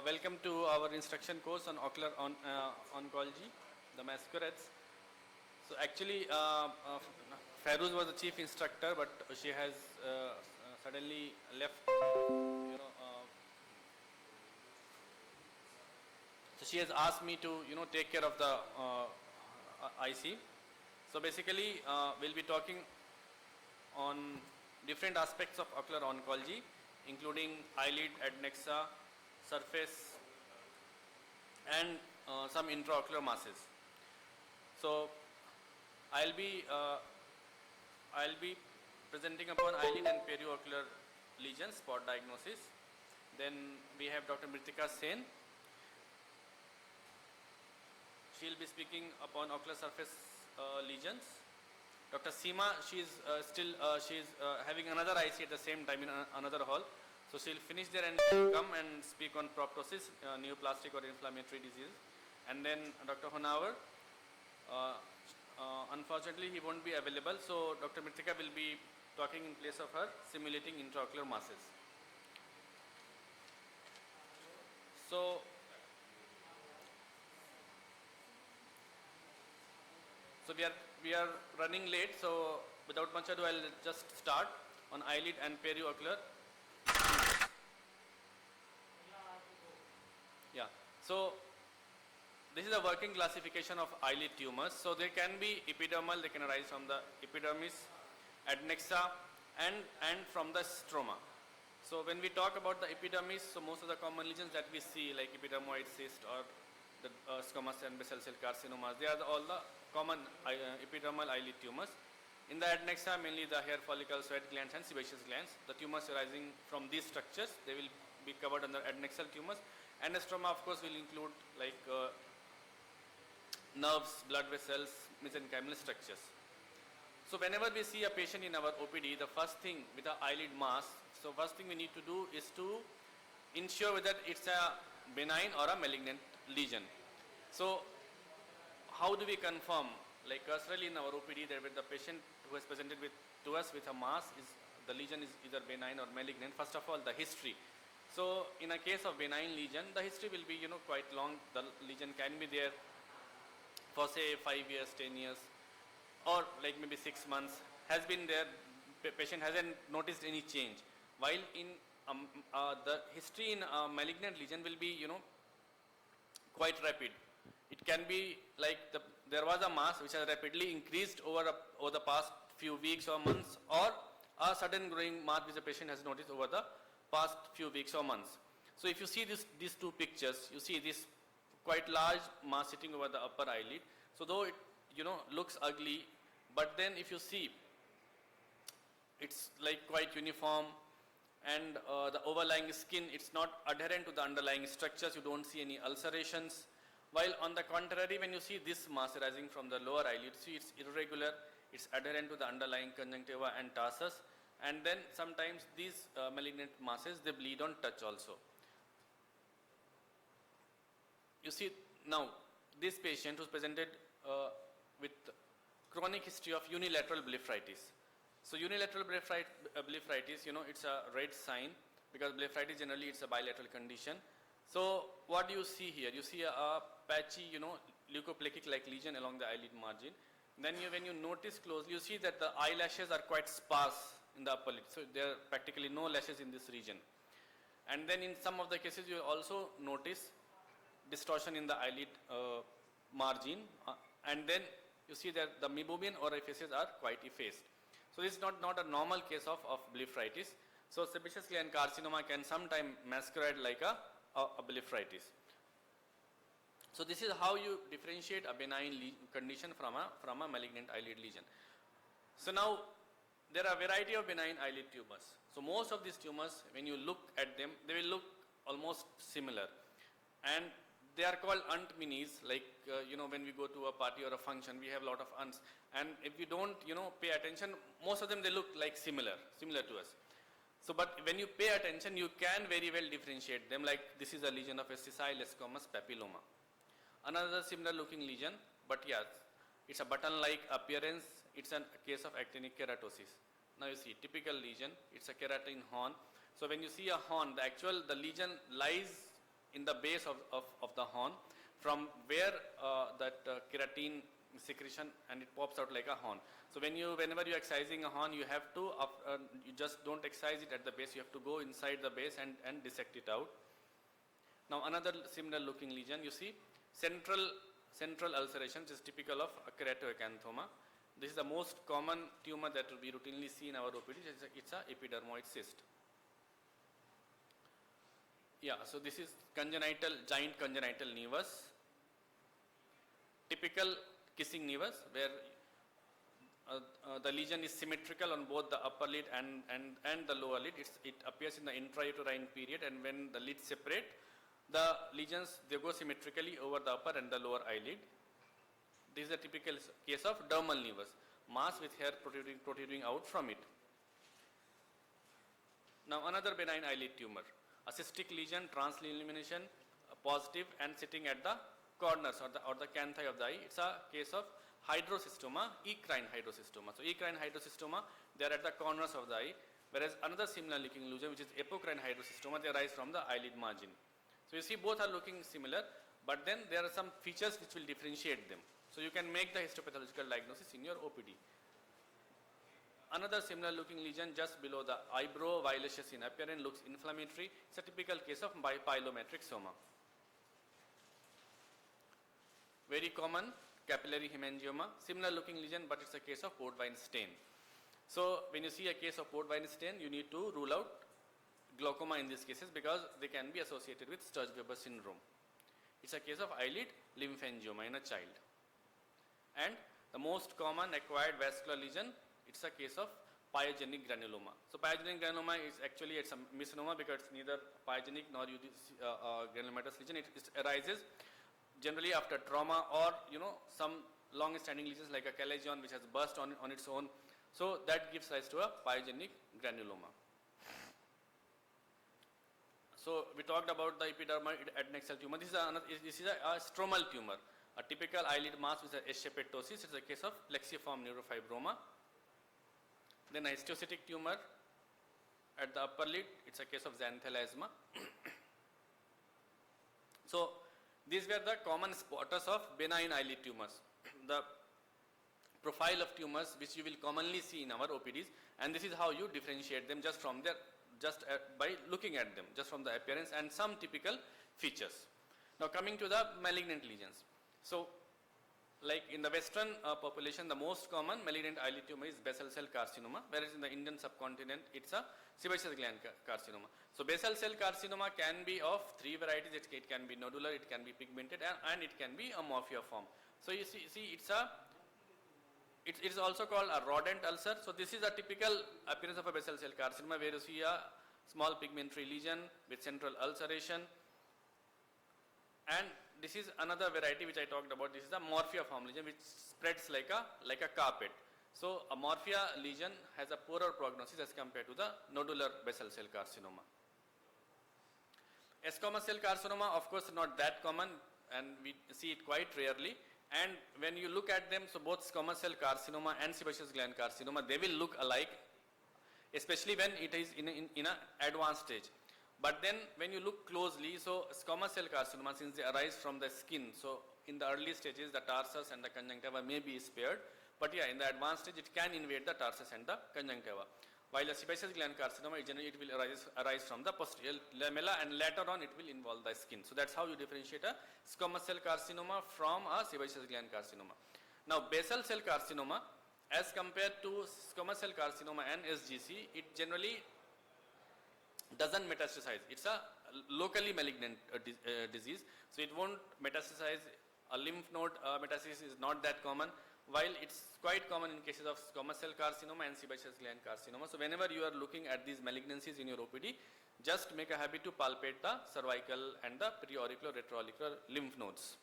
Welcome to our instruction course on Ocular Oncology, the Masquerades. So actually, Fairooz was the chief instructor, but she has suddenly left. So she has asked me to take care of the IC. So basically, we'll be talking on different aspects of ocular oncology, including eyelid, adnexa, surface, and some intraocular masses. So I'll be presenting upon eyelid and periocular lesions, spot diagnosis. Then we have Dr. Mritika Sen. She'll be speaking upon ocular surface lesions. Dr. Seema, she's having another IC at the same time in another hall. So she'll finish there and come and speak on proptosis, neoplastic or inflammatory disease. And then Dr. Honavar, unfortunately he won't be available. So Dr. Mritika will be talking in place of her, simulating intraocular masses. So we are running late, so without much ado, I'll just start on eyelid and periocular. Yeah. So this is a working classification of eyelid tumors. So they can be epidermal, they can arise from the epidermis, adnexa, and from the stroma. So when we talk about the epidermis, so most of the common lesions that we see, like epidermoid cyst or the squamous and basal cell carcinomas, they are all the common epidermal eyelid tumors. In the adnexa, mainly the hair follicle, sweat glands and sebaceous glands. The tumors arising from these structures, they will be covered under adnexal tumors. And the stroma, of course, will include like nerves, blood vessels, mesenchymal structures. So whenever we see a patient in our OPD, the first thing with the eyelid mass, so first thing we need to do is to ensure whether it's a benign or a malignant lesion. So how do we confirm? Like cursorily in our OPD, there with the patient who has presented to us with a mass, the lesion is either benign or malignant. First of all, the history. So in a case of benign lesion, the history will be quite long. The lesion can be there for say 5 years, 10 years, or like maybe 6 months, has been there. Patient hasn't noticed any change. While in the history in a malignant lesion will be quite rapid. It can be like there was a mass which has rapidly increased over the past few weeks or months, or a sudden growing mass which the patient has noticed over the past few weeks or months. So if you see these two pictures, you see this quite large mass sitting over the upper eyelid. So though it looks ugly, but then if you see, it's like quite uniform, and the overlying skin, it's not adherent to the underlying structures. You don't see any ulcerations. While on the contrary, when you see this mass arising from the lower eyelid, see it's irregular, it's adherent to the underlying conjunctiva and tarsus, and then sometimes these malignant masses, they bleed on touch also. You see now this patient who's presented with chronic history of unilateral blepharitis. So unilateral blepharitis, it's a red sign, because blepharitis generally it's a bilateral condition. So what do you see here? You see a patchy, leukoplakic like lesion along the eyelid margin. Then when you notice closely, you see that the eyelashes are quite sparse in the upper lid. So there are practically no lashes in this region. And then in some of the cases, you also notice distortion in the eyelid margin. And then you see that the meibomian orifices are quite effaced. So this is not a normal case of blepharitis. So sebaceous gland carcinoma can sometimes masquerade like a blepharitis. So this is how you differentiate a benign condition from a malignant eyelid lesion. So now there are a variety of benign eyelid tumors. So most of these tumors, when you look at them, they will look almost similar, and they are called unt minis. Like when we go to a party or a function, we have a lot of unts, and if you don't pay attention, most of them they look like similar to us. So but when you pay attention, you can very well differentiate them, like this is a lesion of a sessile squamous papilloma. Another similar looking lesion, but yes, it's a button-like appearance. It's a case of actinic keratosis. Now you see typical lesion, it's a keratin horn. So when you see a horn, the lesion lies in the base of the horn, from where that keratin secretion, and it pops out like a horn. So whenever you're excising a horn, you have to, you just don't excise it at the base, you have to go inside the base and dissect it out. Now another similar looking lesion, you see central ulceration, which is typical of keratoacanthoma. This is the most common tumor that we routinely see in our OPD. It's a epidermoid cyst. Yeah, so this is giant congenital nevus, typical kissing nevus, where the lesion is symmetrical on both the upper lid and the lower lid. It appears in the intrauterine period, and when the lids separate, the lesions, they go symmetrically over the upper and the lower eyelid. This is a typical case of dermal nevus, mass with hair protruding out from it. Now another benign eyelid tumor, a cystic lesion, transillumination, positive, and sitting at the corners or the canthi of the eye. It's a case of hydrocystoma, ecrine hydrocystoma. So ecrine hydrocystoma, they are at the corners of the eye, whereas another similar looking lesion, which is apocrine hydrocystoma, they arise from the eyelid margin. So you see both are looking similar, but then there are some features which will differentiate them. So you can make the histopathological diagnosis in your OPD. Another similar looking lesion just below the eyebrow, violaceous in appearance, looks inflammatory. It's a typical case of pilomatrix soma. Very common capillary hemangioma, similar looking lesion, but it's a case of port wine stain. So when you see a case of port wine stain, you need to rule out glaucoma in these cases because they can be associated with Sturge-Weber syndrome. It's a case of eyelid lymphangioma in a child. And the most common acquired vascular lesion, it's a case of pyogenic granuloma. So pyogenic granuloma is actually, it's a misnomer because it's neither pyogenic nor granulomatous lesion. It arises generally after trauma or some long-standing lesions like a chalazion which has burst on its own. So that gives rise to a pyogenic granuloma. So we talked about the epidermoid adnexal tumor. This is a stromal tumor, a typical eyelid mass with a S-shaped ptosis. It's a case of plexiform neurofibroma. Then a histiocytic tumor at the upper lid. It's a case of xanthelasma. So these were the common spotters of benign eyelid tumors, the profile of tumors which you will commonly see in our OPDs, and this is how you differentiate them just from their, by looking at them, just from the appearance and some typical features. Now coming to the malignant lesions. So like in the Western population, the most common malignant eyelid tumor is basal cell carcinoma, whereas in the Indian subcontinent, it's a sebaceous gland carcinoma. So basal cell carcinoma can be of three varieties. It can be nodular, it can be pigmented, and it can be a morphea form. So you see it is also called a rodent ulcer. So this is a typical appearance of a basal cell carcinoma where you see a small pigmentary lesion with central ulceration. And this is another variety which I talked about. This is a morphea form lesion which spreads like a carpet. So a morphea lesion has a poorer prognosis as compared to the nodular basal cell carcinoma. Squamous cell carcinoma, of course, not that common, and we see it quite rarely. And when you look at them, so both squamous cell carcinoma and sebaceous gland carcinoma, they will look alike, especially when it is in an advanced stage. But then when you look closely, so squamous cell carcinoma, since they arise from the skin, so in the early stages the tarsus and the conjunctiva may be spared, but yeah, in the advanced stage it can invade the tarsus and the conjunctiva. While a sebaceous gland carcinoma, generally it will arise from the posterior lamella, and later on it will involve the skin. So that's how you differentiate a squamous cell carcinoma from a sebaceous gland carcinoma. Now basal cell carcinoma, as compared to squamous cell carcinoma and SGC, it generally doesn't metastasize. It's a locally malignant disease, so it won't metastasize. A lymph node metastasis is not that common, while it's quite common in cases of squamous cell carcinoma and sebaceous gland carcinoma. So whenever you are looking at these malignancies in your OPD, just make a habit to palpate the cervical and the preauricular retroauricular lymph nodes.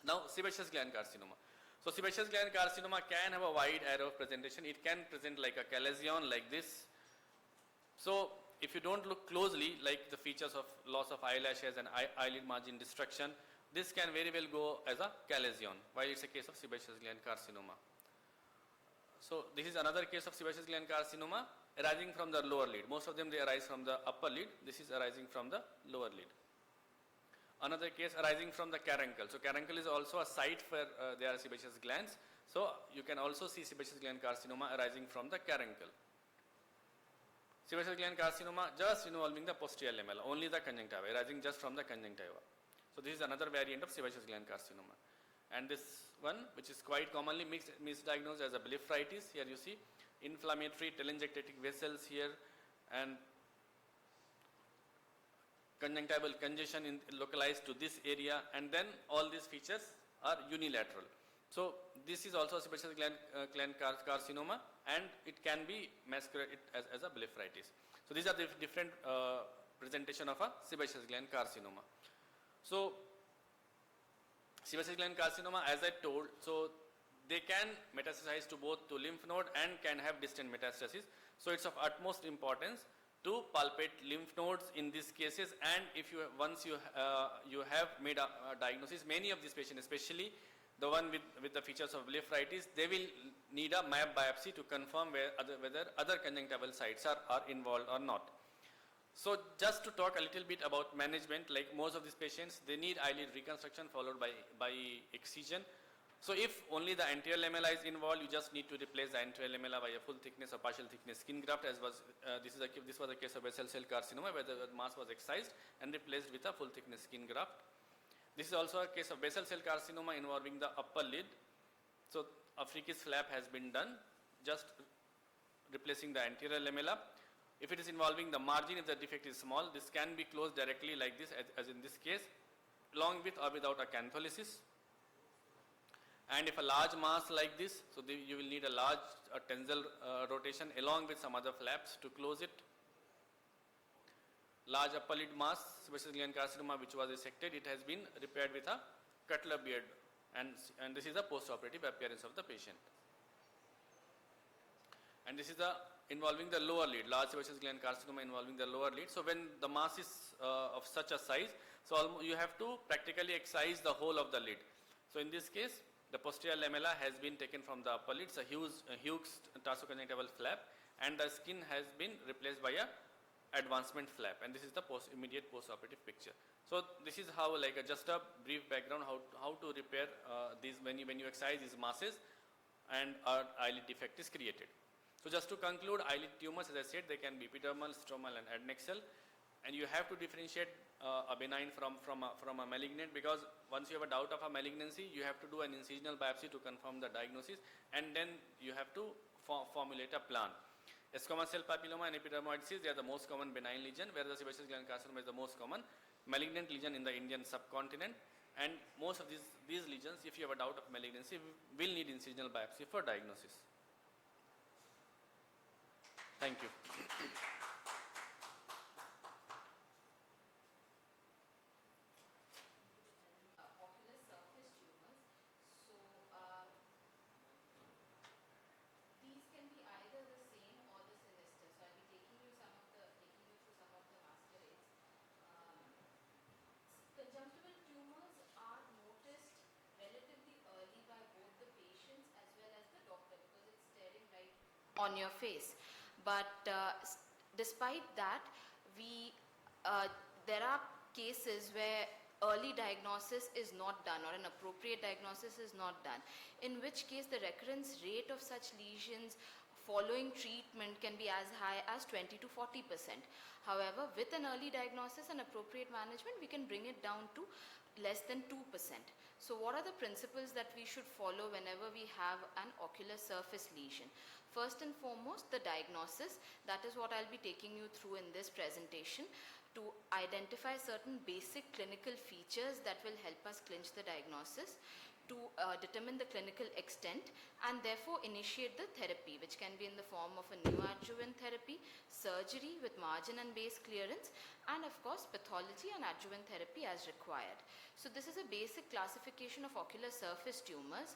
Now sebaceous gland carcinoma. So sebaceous gland carcinoma can have a wide array of presentation. It can present like a chalazion like this. So if you don't look closely, like the features of loss of eyelashes and eyelid margin destruction, this can very well go as a chalazion, while it's a case of sebaceous gland carcinoma. So this is another case of sebaceous gland carcinoma arising from the lower lid. Most of them, they arise from the upper lid. This is arising from the lower lid. Another case arising from the caruncle. So caruncle is also a site where there are sebaceous glands. So you can also see sebaceous gland carcinoma arising from the caruncle. Sebaceous gland carcinoma just involving the posterior lamella, only the conjunctiva, arising just from the conjunctiva. So this is another variant of sebaceous gland carcinoma. And this one, which is quite commonly misdiagnosed as a blepharitis, here you see inflammatory telangiectatic vessels here and conjunctival congestion localized to this area, and then all these features are unilateral. So this is also a sebaceous gland carcinoma, and it can be masqueraded as a blepharitis. So these are the different presentation of a sebaceous gland carcinoma. So sebaceous gland carcinoma, as I told, so they can metastasize to both to lymph node and can have distant metastasis. So it's of utmost importance to palpate lymph nodes in these cases, and if you once you have made a diagnosis, many of these patients, especially the one with the features of blepharitis, they will need a map biopsy to confirm whether other conjunctival sites are involved or not. So just to talk a little bit about management, like most of these patients, they need eyelid reconstruction followed by excision. So if only the anterior lamella is involved, you just need to replace the anterior lamella by a full thickness or partial thickness skin graft, as was this was a case of basal cell carcinoma where the mass was excised and replaced with a full thickness skin graft. This is also a case of basal cell carcinoma involving the upper lid. So a freakish flap has been done, just replacing the anterior lamella. If it is involving the margin, if the defect is small, this can be closed directly like this, as in this case, along with or without a cantholysis. And if a large mass like this, so you will need a large tensile rotation along with some other flaps to close it. Large upper lid mass, sebaceous gland carcinoma, which was resected, it has been repaired with a cutler beard, and this is the post-operative appearance of the patient. And this is involving the lower lid, large sebaceous gland carcinoma involving the lower lid. So when the mass is of such a size, so you have to practically excise the whole of the lid. So in this case, the posterior lamella has been taken from the upper lid, it's a huge tarsoconjunctival flap, and the skin has been replaced by a advancement flap, and this is the immediate post-operative picture. So this is how, like just a brief background, how to repair these when you excise these masses and our eyelid defect is created. So just to conclude, eyelid tumors, as I said, they can be epidermal, stromal and adnexal, and you have to differentiate a benign from a malignant, because once you have a doubt of a malignancy, you have to do an incisional biopsy to confirm the diagnosis, and then you have to formulate a plan. Squamous cell papilloma and epidermoid cyst, they are the most common benign lesion, whereas the sebaceous gland carcinoma is the most common malignant lesion in the Indian subcontinent. And most of these lesions, if you have a doubt of malignancy, will need incisional biopsy for diagnosis. Thank you. Ocular surface tumors. So these can be either the same or the sinister. So I'll be taking you through some of the masquerades. Conjunctival tumors are noticed relatively early by both the patients as well as the doctor, because it's staring right on your face. But despite that, there are cases where early diagnosis is not done or an appropriate diagnosis is not done, in which case the recurrence rate of such lesions following treatment can be as high as 20 to 40%. However, with an early diagnosis and appropriate management, we can bring it down to less than 2%. So what are the principles that we should follow whenever we have an ocular surface lesion? First and foremost, the diagnosis. That is what I'll be taking you through in this presentation, to identify certain basic clinical features that will help us clinch the diagnosis, to determine the clinical extent, and therefore initiate the therapy, which can be in the form of a neoadjuvant therapy, surgery with margin and base clearance, and of course pathology and adjuvant therapy as required. So this is a basic classification of ocular surface tumors.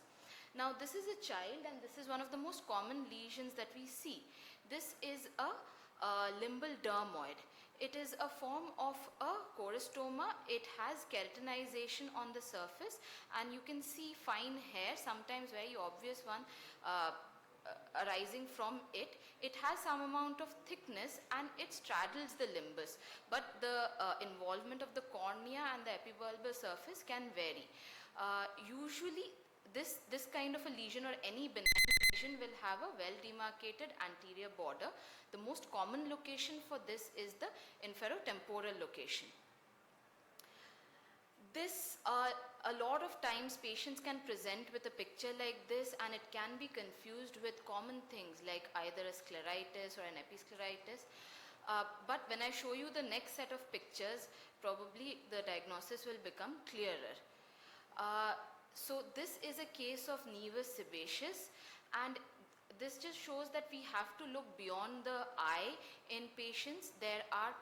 Now this is a child, and this is one of the most common lesions that we see. This is a limbal dermoid. It is a form of a choristoma. It has keratinization on the surface, and you can see fine hair, sometimes very obvious one, arising from it. It has some amount of thickness and it straddles the limbus, but the involvement of the cornea and the epibulbar surface can vary. Usually this kind of a lesion or any benign lesion will have a well demarcated anterior border. The most common location for this is the inferotemporal location. This, a lot of times patients can present with a picture like this, and it can be confused with common things like either a scleritis or an episcleritis. But when I show you the next set of pictures, probably the diagnosis will become clearer. So this is a case of nevus sebaceous, and this just shows that we have to look beyond the eye in patients. There are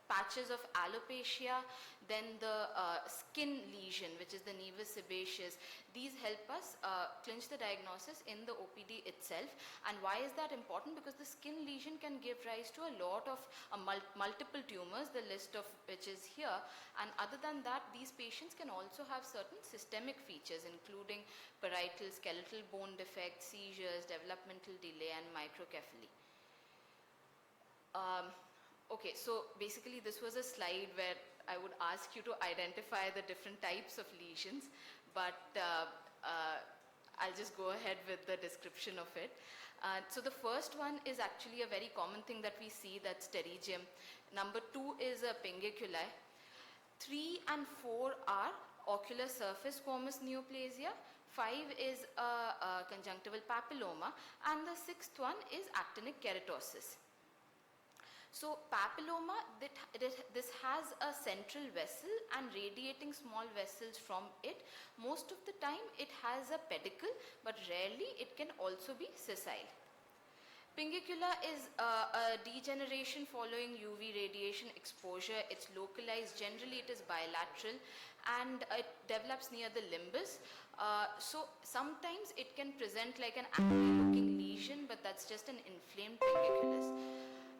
patches of alopecia, then the skin lesion, which is the nevus sebaceous. These help us clinch the diagnosis in the OPD itself. And why is that important? Because the skin lesion can give rise to a lot of multiple tumors, the list of which is here. And other than that, these patients can also have certain systemic features, including parietal skeletal bone defects, seizures, developmental delay, and microcephaly. Okay, so basically this was a slide where I would ask you to identify the different types of lesions, but I'll just go ahead with the description of it. So the first one is actually a very common thing that we see, that's pterygium. Number 2 is a pinguiculi. 3 and 4 are ocular surface squamous neoplasia. 5 is a conjunctival papilloma, and the 6th one is actinic keratosis. So papilloma, this has a central vessel and radiating small vessels from it. Most of the time it has a pedicle, but rarely it can also be sessile. Pinguicula is a degeneration following UV radiation exposure. It's localized, generally it is bilateral, and it develops near the limbus. So sometimes it can present like an angry looking lesion, but that's just an inflamed pinguiculus.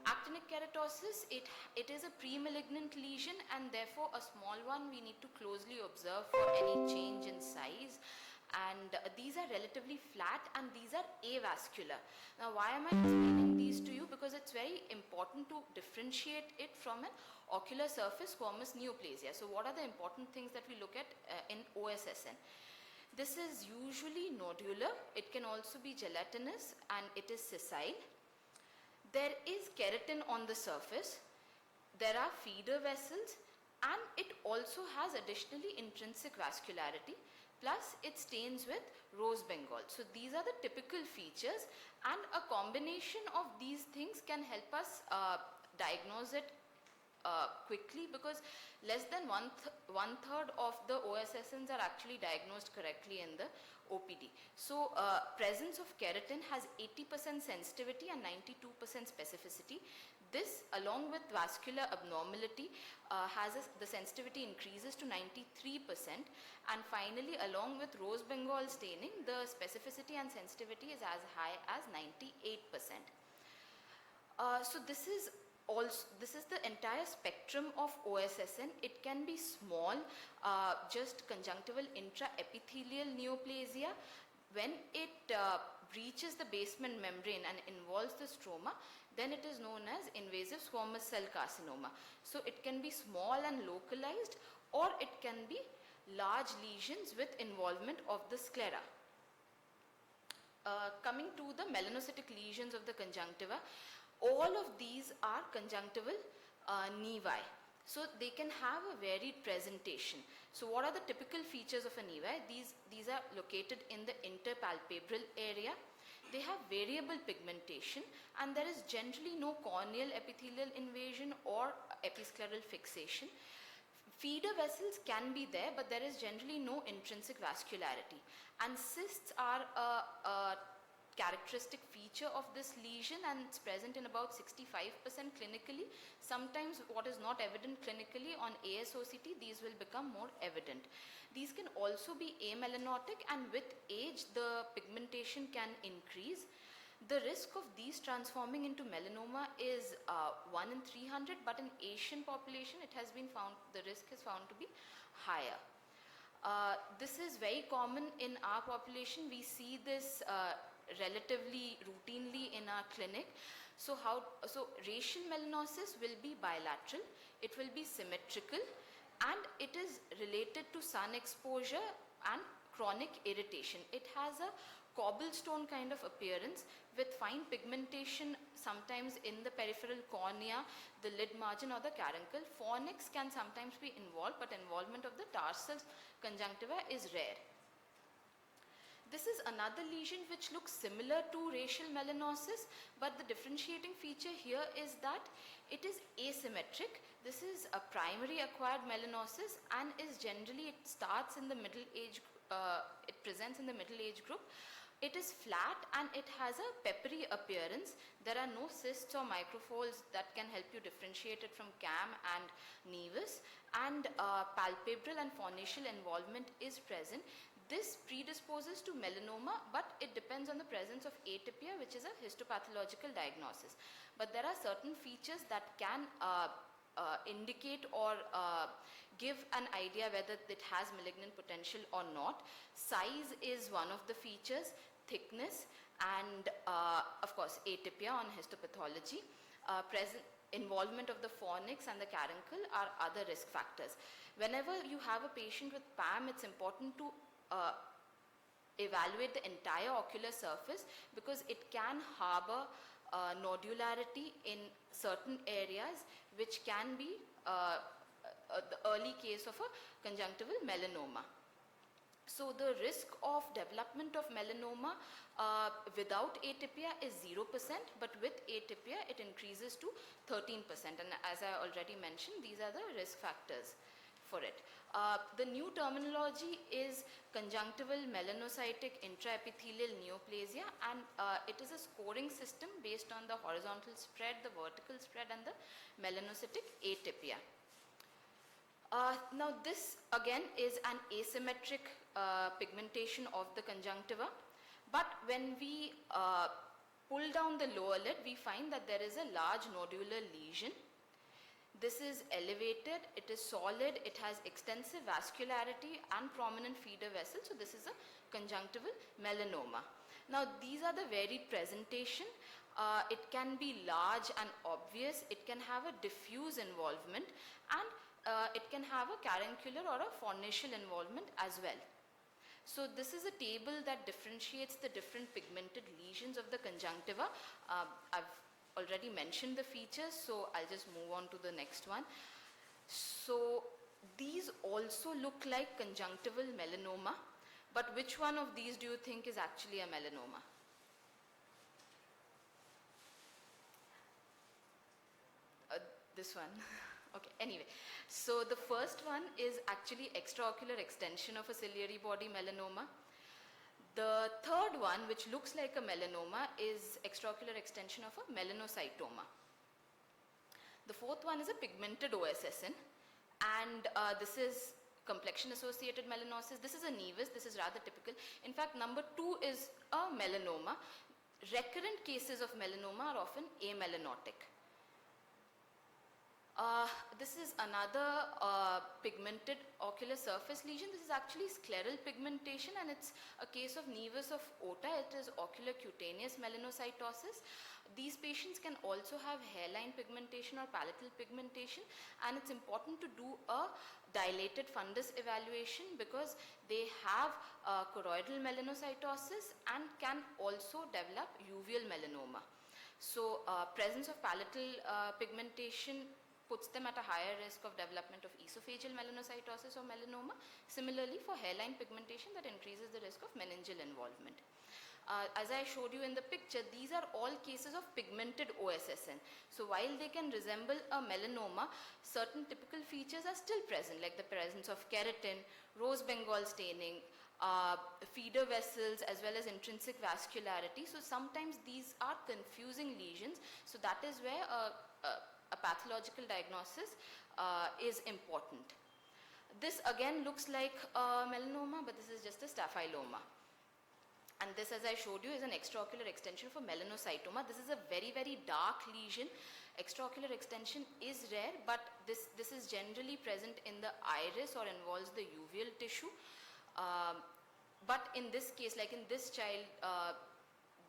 Actinic keratosis, it is a pre-malignant lesion, and therefore a small one we need to closely observe for any change in size. And these are relatively flat, and these are avascular. Now why am I explaining these to you? Because it's very important to differentiate it from an ocular surface squamous neoplasia. So what are the important things that we look at in OSSN? This is usually nodular. It can also be gelatinous, and it is sessile. There is keratin on the surface, there are feeder vessels, and it also has additionally intrinsic vascularity, plus it stains with rose bengal. So these are the typical features, and a combination of these things can help us diagnose it quickly, because less than one third of the OSSNs are actually diagnosed correctly in the OPD. So presence of keratin has 80% sensitivity and 92% specificity. This, along with vascular abnormality, the sensitivity increases to 93%, and finally along with rose bengal staining, the specificity and sensitivity is as high as 98%. So this is the entire spectrum of OSSN. It can be small, just conjunctival intraepithelial neoplasia. When it breaches the basement membrane and involves the stroma, then it is known as invasive squamous cell carcinoma. So it can be small and localized, or it can be large lesions with involvement of the sclera. Coming to the melanocytic lesions of the conjunctiva, all of these are conjunctival nevi. So they can have a varied presentation. So what are the typical features of a nevi? These are located in the interpalpebral area. They have variable pigmentation, and there is generally no corneal epithelial invasion or episcleral fixation. Feeder vessels can be there, but there is generally no intrinsic vascularity. And cysts are a characteristic feature of this lesion, and it's present in about 65% clinically. Sometimes what is not evident clinically on ASOCT, these will become more evident. These can also be amelanotic, and with age the pigmentation can increase. The risk of these transforming into melanoma is 1 in 300, but in Asian population it has been found, the risk is found to be higher. This is very common in our population. We see this relatively routinely in our clinic. So racial melanosis will be bilateral, it will be symmetrical, and it is related to sun exposure and chronic irritation. It has a cobblestone kind of appearance with fine pigmentation sometimes in the peripheral cornea, the lid margin or the caruncle. Fornix can sometimes be involved, but involvement of the tarsal conjunctiva is rare. This is another lesion which looks similar to racial melanosis, but the differentiating feature here is that it is asymmetric. This is a primary acquired melanosis and is generally, it starts in the middle age, it presents in the middle age group. It is flat and it has a peppery appearance. There are no cysts or microfolds that can help you differentiate it from CAM and nevus, and palpebral and fornical involvement is present. This predisposes to melanoma, but it depends on the presence of atypia, which is a histopathological diagnosis. But there are certain features that can indicate or give an idea whether it has malignant potential or not. Size is one of the features, thickness, and of course atypia on histopathology. Involvement of the fornix and the caruncle are other risk factors. Whenever you have a patient with PAM, it's important to evaluate the entire ocular surface, because it can harbor nodularity in certain areas, which can be the early case of a conjunctival melanoma. So the risk of development of melanoma without atypia is 0%, but with atypia it increases to 13%. And as I already mentioned, these are the risk factors for it. The new terminology is conjunctival melanocytic intraepithelial neoplasia, and it is a scoring system based on the horizontal spread, the vertical spread, and the melanocytic atypia. Now this again is an asymmetric pigmentation of the conjunctiva, but when we pull down the lower lid, we find that there is a large nodular lesion. This is elevated, it is solid, it has extensive vascularity and prominent feeder vessels. So this is a conjunctival melanoma. Now these are the varied presentation. It can be large and obvious, it can have a diffuse involvement, and it can have a caruncular or a fornical involvement as well. So this is a table that differentiates the different pigmented lesions of the conjunctiva. I've already mentioned the features, so I'll just move on to the next one. So these also look like conjunctival melanoma, but which one of these do you think is actually a melanoma? This one. Okay, anyway, so the first one is actually extraocular extension of a ciliary body melanoma. The third one, which looks like a melanoma, is extraocular extension of a melanocytoma. The fourth one is a pigmented OSSN, and this is complexion associated melanosis. This is a nevus, this is rather typical. In fact, number 2 is a melanoma. Recurrent cases of melanoma are often amelanotic. This is another pigmented ocular surface lesion. This is actually scleral pigmentation, and it's a case of nevus of Ota. It is ocular cutaneous melanocytosis. These patients can also have hairline pigmentation or palatal pigmentation, and it's important to do a dilated fundus evaluation because they have choroidal melanocytosis and can also develop uveal melanoma. So presence of palatal pigmentation puts them at a higher risk of development of esophageal melanocytosis or melanoma. Similarly, for hairline pigmentation, that increases the risk of meningeal involvement. As I showed you in the picture, these are all cases of pigmented OSSN. So while they can resemble a melanoma, certain typical features are still present, like the presence of keratin, rose Bengal staining, feeder vessels, as well as intrinsic vascularity. So sometimes these are confusing lesions. So that is where a pathological diagnosis is important. This again looks like a melanoma, but this is just a staphyloma. And this, as I showed you, is an extraocular extension for melanocytoma. This is a very, very dark lesion. Extraocular extension is rare, but this is generally present in the iris or involves the uveal tissue. But in this case, like in this child,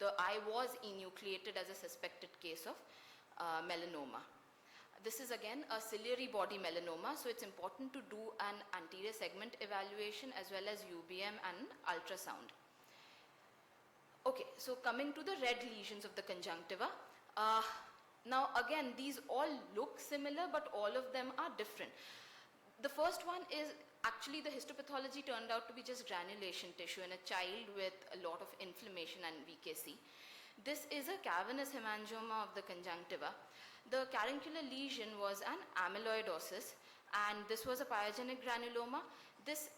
the eye was enucleated as a suspected case of melanoma. This is again a ciliary body melanoma, so it's important to do an anterior segment evaluation as well as UBM and ultrasound. Okay, so coming to the red lesions of the conjunctiva. Now again, these all look similar, but all of them are different. The first one is actually the histopathology turned out to be just granulation tissue in a child with a lot of inflammation and VKC. This is a cavernous hemangioma of the conjunctiva. The caruncular lesion was an amyloidosis, and this was a pyogenic granuloma. This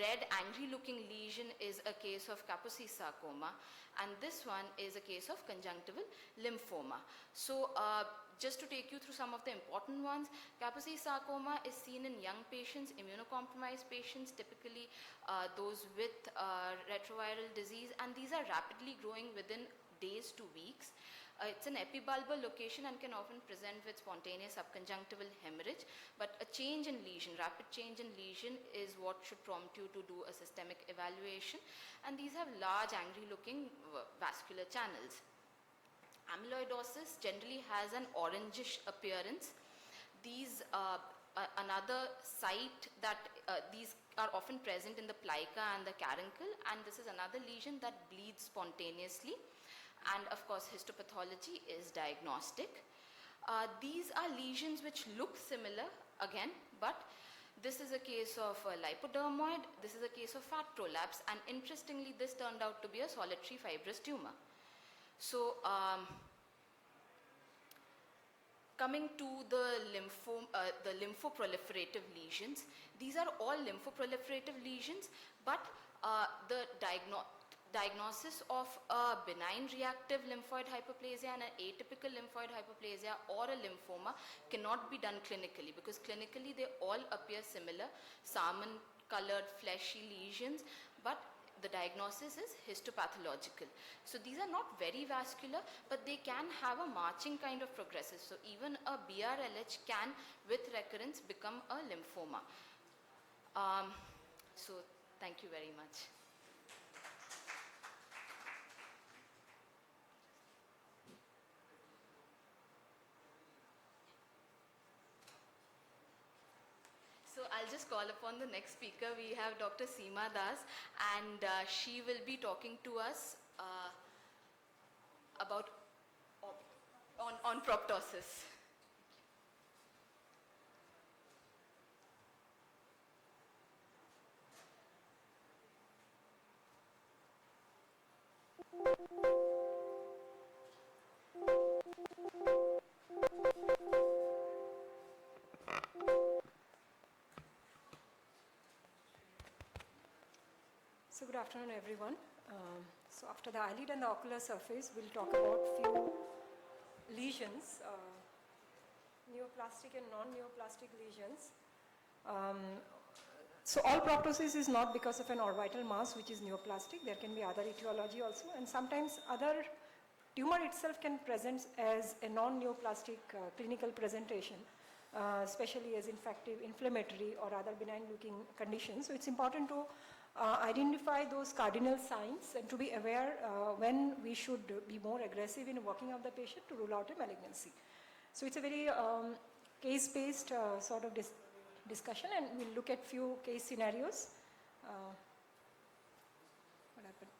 red angry looking lesion is a case of Kaposi sarcoma, and this one is a case of conjunctival lymphoma. So just to take you through some of the important ones, Kaposi sarcoma is seen in young patients, immunocompromised patients, typically those with retroviral disease, and these are rapidly growing within days to weeks. It's an epibulbar location and can often present with spontaneous subconjunctival hemorrhage, but a change in lesion, rapid change in lesion is what should prompt you to do a systemic evaluation, and these have large angry looking vascular channels. Amyloidosis generally has an orangish appearance. These another site that these are often present in the plica and the caruncle, and this is another lesion that bleeds spontaneously. And of course, histopathology is diagnostic. These are lesions which look similar again, but this is a case of lipodermoid, this is a case of fat prolapse, and interestingly, this turned out to be a solitary fibrous tumor. So, coming to the lymphoproliferative lesions, these are all lymphoproliferative lesions, but the diagnosis of a benign reactive lymphoid hyperplasia and an atypical lymphoid hyperplasia or a lymphoma cannot be done clinically, because clinically they all appear similar, salmon colored fleshy lesions, but the diagnosis is histopathological. So these are not very vascular, but they can have a marching kind of progressive. So even a BRLH can, with recurrence, become a lymphoma. So thank you very much. So I'll just call upon the next speaker. We have Dr. Seema Das, and she will be talking to us about on proptosis. So good afternoon, everyone. So after the eyelid and the ocular surface, we'll talk about few lesions, neoplastic and non-neoplastic lesions. So all proptosis is not because of an orbital mass which is neoplastic. There can be other etiology also, and sometimes other tumor itself can present as a non-neoplastic clinical presentation, especially as inflammatory or other benign looking conditions. So it's important to identify those cardinal signs and to be aware when we should be more aggressive in working of the patient to rule out a malignancy. So it's a very case-based sort of discussion, and we'll look at few case scenarios. What happened?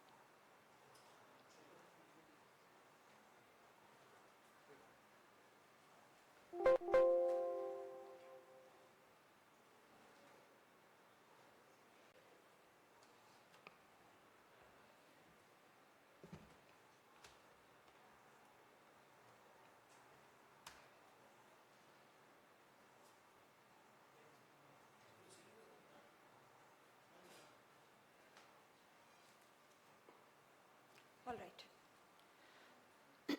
All right.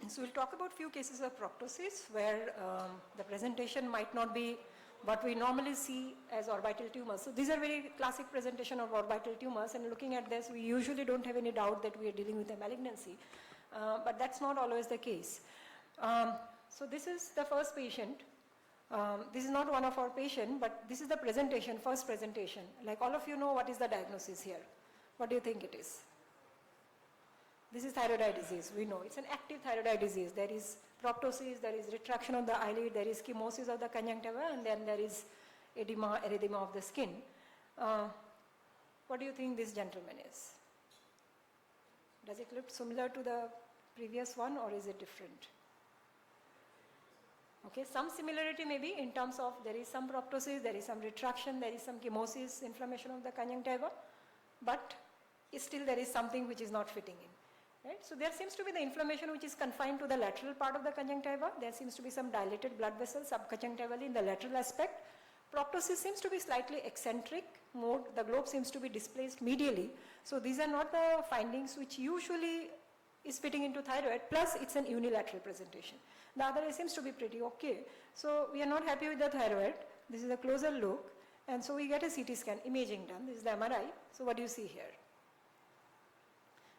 So we'll talk about few cases of proptosis where the presentation might not be what we normally see as orbital tumors. So these are very classic presentation of orbital tumors, and looking at this, we usually don't have any doubt that we are dealing with a malignancy, but that's not always the case. So this is the first patient. This is not one of our patients, but this is the presentation, first presentation. Like all of you know what is the diagnosis here. What do you think it is? This is thyroid eye disease, we know. It's an active thyroid eye disease. There is proptosis, there is retraction of the eyelid, there is chemosis of the conjunctiva, and then there is edema, erythema of the skin. What do you think this gentleman is? Does it look similar to the previous one, or is it different? Okay, some similarity maybe in terms of there is some proptosis, there is some retraction, there is some chemosis, inflammation of the conjunctiva, but still there is something which is not fitting in. Right? So there seems to be the inflammation which is confined to the lateral part of the conjunctiva. There seems to be some dilated blood vessels subconjunctivally in the lateral aspect. Proptosis seems to be slightly eccentric mode. The globe seems to be displaced medially. So these are not the findings which usually is fitting into thyroid, plus it's an unilateral presentation. The other eye seems to be pretty okay. So we are not happy with the thyroid. This is a closer look. And so we get a CT scan, imaging done. This is the MRI. So what do you see here?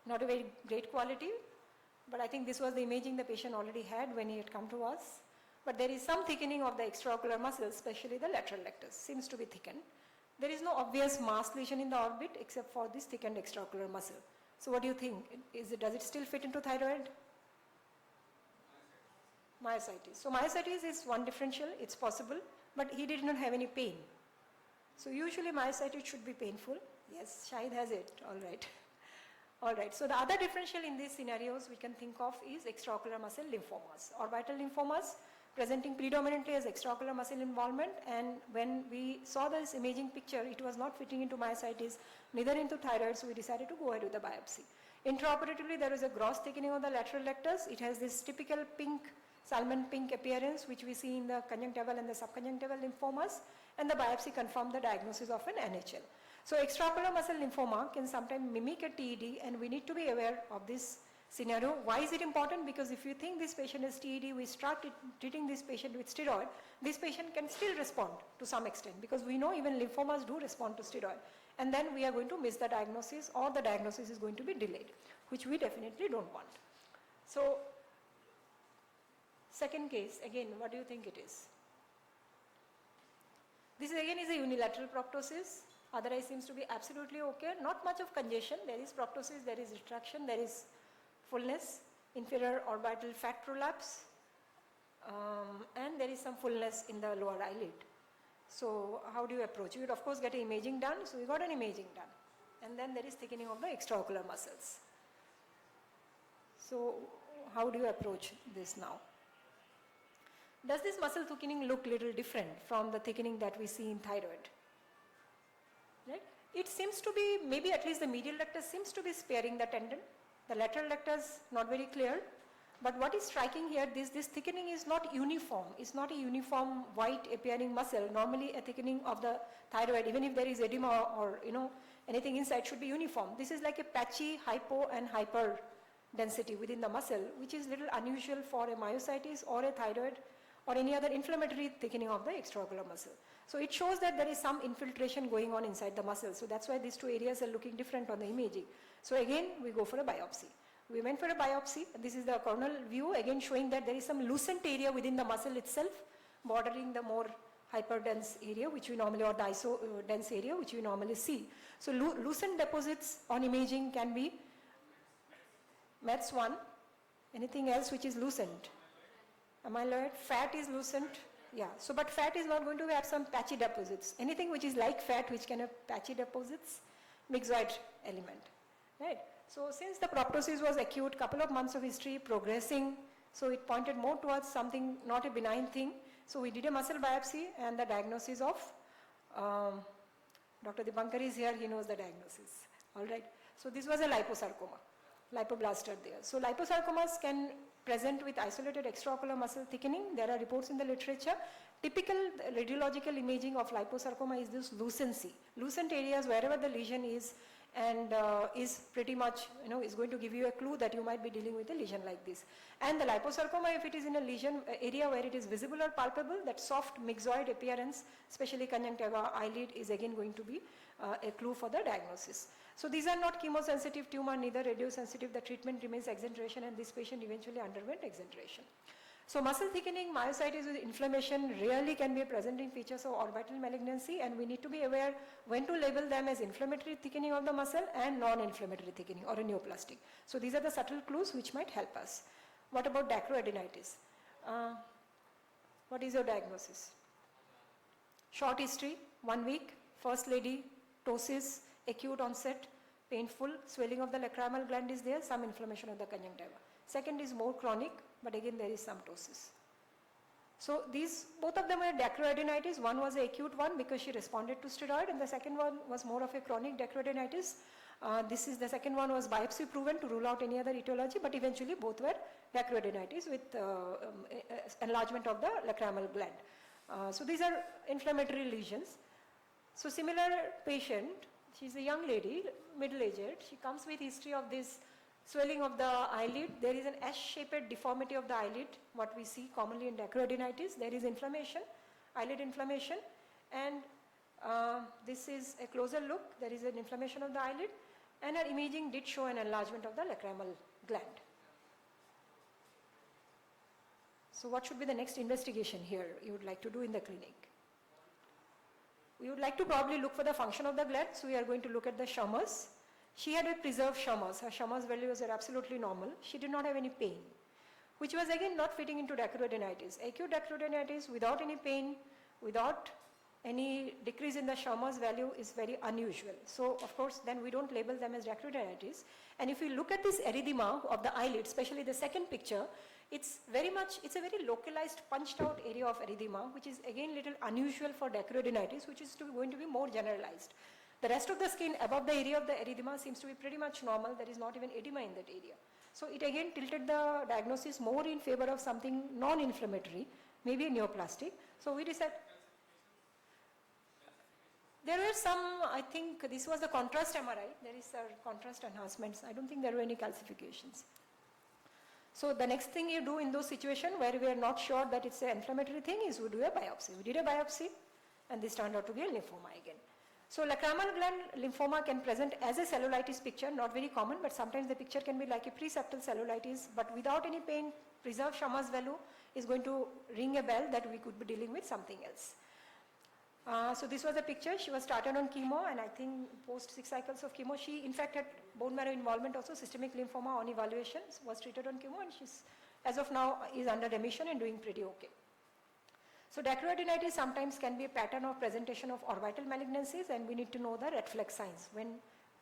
Not a very great quality, but I think this was the imaging the patient already had when he had come to us. But there is some thickening of the extraocular muscles, especially the lateral rectus, seems to be thickened. There is no obvious mass lesion in the orbit except for this thickened extraocular muscle. So what do you think? Does it still fit into thyroid? Myositis. So myositis is one differential, it's possible, but he did not have any pain. So usually myositis should be painful. Yes, Shahid has it, all right. All right, so the other differential in these scenarios we can think of is extraocular muscle lymphomas. Orbital lymphomas presenting predominantly as extraocular muscle involvement, and when we saw this imaging picture, it was not fitting into myositis, neither into thyroid, so we decided to go ahead with the biopsy. Intraoperatively, there is a gross thickening of the lateral rectus. It has this typical pink, salmon pink appearance, which we see in the conjunctival and the subconjunctival lymphomas, and the biopsy confirmed the diagnosis of an NHL. So extraocular muscle lymphoma can sometimes mimic a TED, and we need to be aware of this scenario. Why is it important? Because if you think this patient is TED, we start treating this patient with steroid, this patient can still respond to some extent, because we know even lymphomas do respond to steroid. And then we are going to miss the diagnosis, or the diagnosis is going to be delayed, which we definitely don't want. So, second case, again, what do you think it is? This again is a unilateral proptosis. Other eye seems to be absolutely okay. Not much of congestion. There is proptosis, there is retraction, there is fullness, inferior orbital fat prolapse, and there is some fullness in the lower eyelid. So how do you approach? You would of course get an imaging done. So we got an imaging done. And then there is thickening of the extraocular muscles. So how do you approach this now? Does this muscle thickening look little different from the thickening that we see in thyroid? Right? It seems to be, maybe at least the medial rectus seems to be sparing the tendon. The lateral rectus not very clear. But what is striking here, this thickening is not uniform. It's not a uniform white appearing muscle. Normally a thickening of the thyroid, even if there is edema or anything inside, should be uniform. This is like a patchy hypo and hyper density within the muscle, which is little unusual for a myositis or a thyroid or any other inflammatory thickening of the extraocular muscle. So it shows that there is some infiltration going on inside the muscle. So that's why these two areas are looking different on the imaging. So again, we go for a biopsy. We went for a biopsy. This is the coronal view, again showing that there is some lucent area within the muscle itself, bordering the more hyperdense area, which we normally, or the isodense area, which we normally see. So lucent deposits on imaging can be METS1, anything else which is lucent. Amyloid, fat is lucent. Yeah, so but fat is not going to have some patchy deposits. Anything which is like fat, which can have patchy deposits, myxoid element, right? So since the proptosis was acute, couple of months of history, progressing, so it pointed more towards something, not a benign thing. So we did a muscle biopsy, and the diagnosis of, Dr. Dipankar is here, he knows the diagnosis, all right. So this was a liposarcoma, lipoblaster there. So liposarcomas can present with isolated extraocular muscle thickening. There are reports in the literature. Typical radiological imaging of liposarcoma is this lucency. Lucent areas wherever the lesion is, and is pretty much, is going to give you a clue that you might be dealing with a lesion like this. And the liposarcoma, if it is in a lesion area where it is visible or palpable, that soft myxoid appearance, especially conjunctiva, eyelid, is again going to be a clue for the diagnosis. So these are not chemosensitive tumor, neither radiosensitive. The treatment remains exenteration, and this patient eventually underwent exenteration. So muscle thickening myositis with inflammation rarely can be a presenting features of orbital malignancy, and we need to be aware when to label them as inflammatory thickening of the muscle and non-inflammatory thickening or a neoplastic. So these are the subtle clues which might help us. What about dacroadenitis? What is your diagnosis? Short history, 1 week, first lady, ptosis, acute onset, painful, swelling of the lacrimal gland is there, some inflammation of the conjunctiva. Second is more chronic, but again there is some ptosis. So these, both of them were dacroadenitis. One was an acute one because she responded to steroid, and the second one was more of a chronic dacroadenitis. The second one was biopsy proven to rule out any other etiology, but eventually both were dacroadenitis with enlargement of the lacrimal gland. So these are inflammatory lesions. So similar patient, she's a young lady, middle-aged. She comes with history of this swelling of the eyelid. There is an S-shaped deformity of the eyelid, what we see commonly in dacroadenitis. There is inflammation, eyelid inflammation, and this is a closer look. There is an inflammation of the eyelid, and her imaging did show an enlargement of the lacrimal gland. So what should be the next investigation here you would like to do in the clinic? We would like to probably look for the function of the gland, so we are going to look at the Shermers. She had a preserved Shermers. Her Shermers values are absolutely normal. She did not have any pain, which was again not fitting into dacroadenitis. Acute dacroadenitis without any pain, without any decrease in the Shermers value is very unusual. So of course then we don't label them as dacroadenitis. And if we look at this erythema of the eyelid, especially the second picture, it's a very localized punched out area of erythema, which is again little unusual for dacroadenitis, which is going to be more generalized. The rest of the skin above the area of the erythema seems to be pretty much normal. There is not even edema in that area. So it again tilted the diagnosis more in favor of something non-inflammatory, maybe a neoplastic. So we decided. There were some, I think this was the contrast MRI. There is contrast enhancements. I don't think there were any calcifications. So the next thing you do in those situations where we are not sure that it's an inflammatory thing is we do a biopsy. We did a biopsy and this turned out to be a lymphoma again. So lacrimal gland lymphoma can present as a cellulitis picture, not very common, but sometimes the picture can be like a preseptal cellulitis, but without any pain, preserved Shermers value is going to ring a bell that we could be dealing with something else. So this was a picture. She was started on chemo, and I think post 6 cycles of chemo, she in fact had bone marrow involvement also, systemic lymphoma on evaluation, was treated on chemo, and she's as of now is under remission and doing pretty okay. So dacroadenitis sometimes can be a pattern of presentation of orbital malignancies, and we need to know the red flag signs when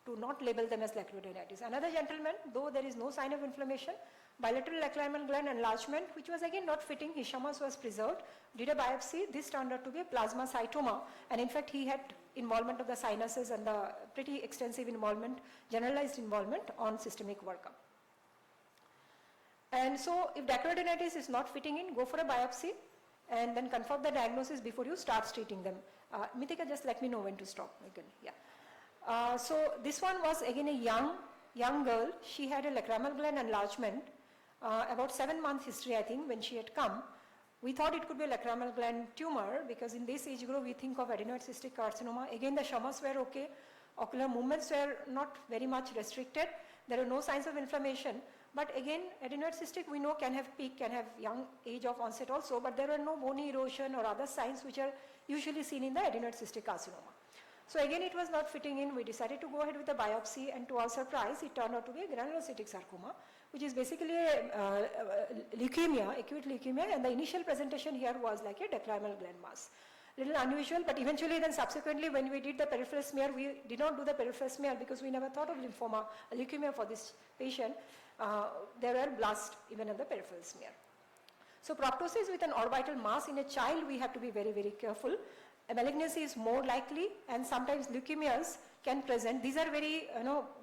to not label them as dacroadenitis. Another gentleman, though there is no sign of inflammation, bilateral lacrimal gland enlargement, which was again not fitting, his Shermers was preserved, did a biopsy, this turned out to be a plasmacytoma, and in fact he had involvement of the sinuses and the pretty extensive involvement, generalized involvement on systemic workup. And so if dacroadenitis is not fitting in, go for a biopsy and then confirm the diagnosis before you start treating them. Mithika, just let me know when to stop. Yeah. So this one was again a young girl. She had a lacrimal gland enlargement, about 7 months history I think when she had come. We thought it could be a lacrimal gland tumor because in this age group we think of adenoid cystic carcinoma. Again the Shermers were okay, ocular movements were not very much restricted. There are no signs of inflammation. But again, adenoid cystic we know can have peak, can have young age of onset also, but there are no bony erosion or other signs which are usually seen in the adenoid cystic carcinoma. So again, it was not fitting in. We decided to go ahead with the biopsy, and to our surprise, it turned out to be a granulocytic sarcoma, which is basically a leukemia, acute leukemia, and the initial presentation here was like a lacrimal gland mass. Little unusual, but eventually then subsequently when we did the peripheral smear, we did not do the peripheral smear because we never thought of lymphoma, leukemia for this patient. There were blasts even in the peripheral smear. So proptosis with an orbital mass in a child, we have to be very, very careful. A malignancy is more likely, and sometimes leukemias can present. These are very,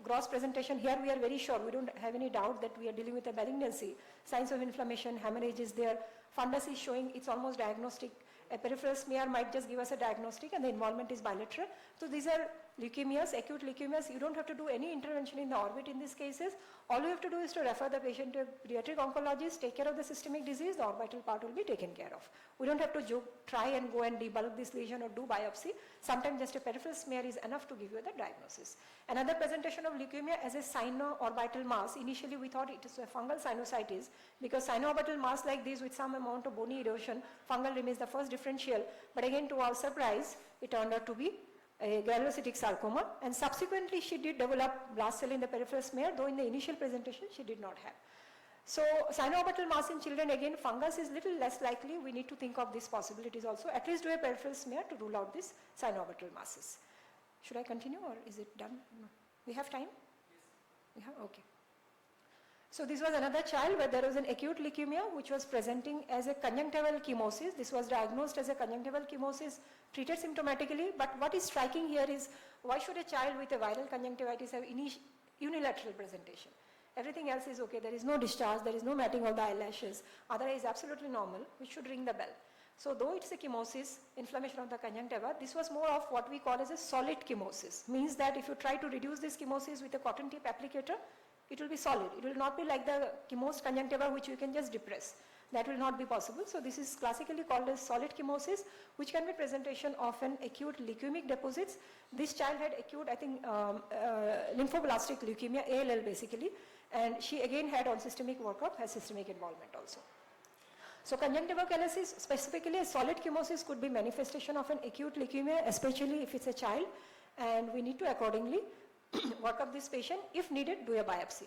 gross presentation. Here we are very sure. We don't have any doubt that we are dealing with a malignancy. Signs of inflammation, hemorrhage is there. Fundus is showing, it's almost diagnostic. A peripheral smear might just give us a diagnostic, and the involvement is bilateral. So these are leukemias, acute leukemias, you don't have to do any intervention in the orbit in these cases. All you have to do is to refer the patient to a pediatric oncologist, take care of the systemic disease, the orbital part will be taken care of. We don't have to try and go and debulk this lesion or do biopsy. Sometimes just a peripheral smear is enough to give you the diagnosis. Another presentation of leukemia as a sino-orbital mass. Initially we thought it is a fungal sinusitis because sino-orbital mass like this with some amount of bony erosion, fungal remains the first differential, but again to our surprise, it turned out to be a granulocytic sarcoma, and subsequently she did develop blast cell in the peripheral smear, though in the initial presentation she did not have. So sino-orbital mass in children, again fungus is little less likely. We need to think of these possibilities also, at least do a peripheral smear to rule out these sino-orbital masses. Should I continue or is it done? No. We have time? Yes. We have? Okay. So this was another child where there was an acute leukemia which was presenting as a conjunctival chemosis. This was diagnosed as a conjunctival chemosis, treated symptomatically, but what is striking here is why should a child with a viral conjunctivitis have unilateral presentation? Everything else is okay, there is no discharge, there is no matting of the eyelashes, otherwise absolutely normal, which should ring the bell. So though it's a chemosis, inflammation of the conjunctiva, this was more of what we call as a solid chemosis. Means that if you try to reduce this chemosis with a cotton tip applicator, it will be solid. It will not be like the chemosed conjunctiva which you can just depress. That will not be possible. So this is classically called as solid chemosis, which can be presentation of an acute leukemic deposits. This child had acute, I think, lymphoblastic leukemia, ALL basically, and she again had on systemic workup, has systemic involvement also. So conjunctival callosis, specifically a solid chemosis, could be manifestation of an acute leukemia, especially if it's a child, and we need to accordingly work up this patient. If needed, do a biopsy.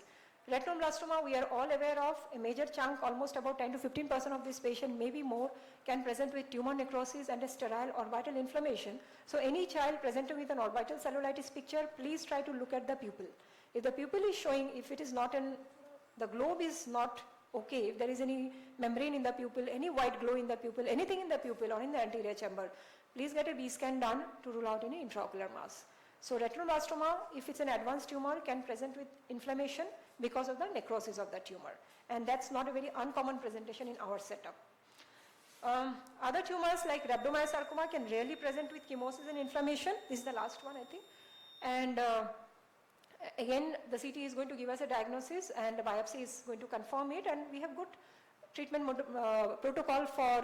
Retinoblastoma, we are all aware of. A major chunk, almost about 10 to 15% of this patient, maybe more, can present with tumor necrosis and a sterile orbital inflammation. So any child presenting with an orbital cellulitis picture, please try to look at the pupil. If the pupil is showing, if it is not the globe is not okay, if there is any membrane in the pupil, any white glow in the pupil, anything in the pupil or in the anterior chamber, please get a B scan done to rule out any intraocular mass. So retinoblastoma, if it's an advanced tumor, can present with inflammation because of the necrosis of the tumor. And that's not a very uncommon presentation in our setup. Other tumors like rhabdomyosarcoma can rarely present with chemosis and inflammation. This is the last one, I think. And again, the CT is going to give us a diagnosis and the biopsy is going to confirm it, and we have good treatment protocol for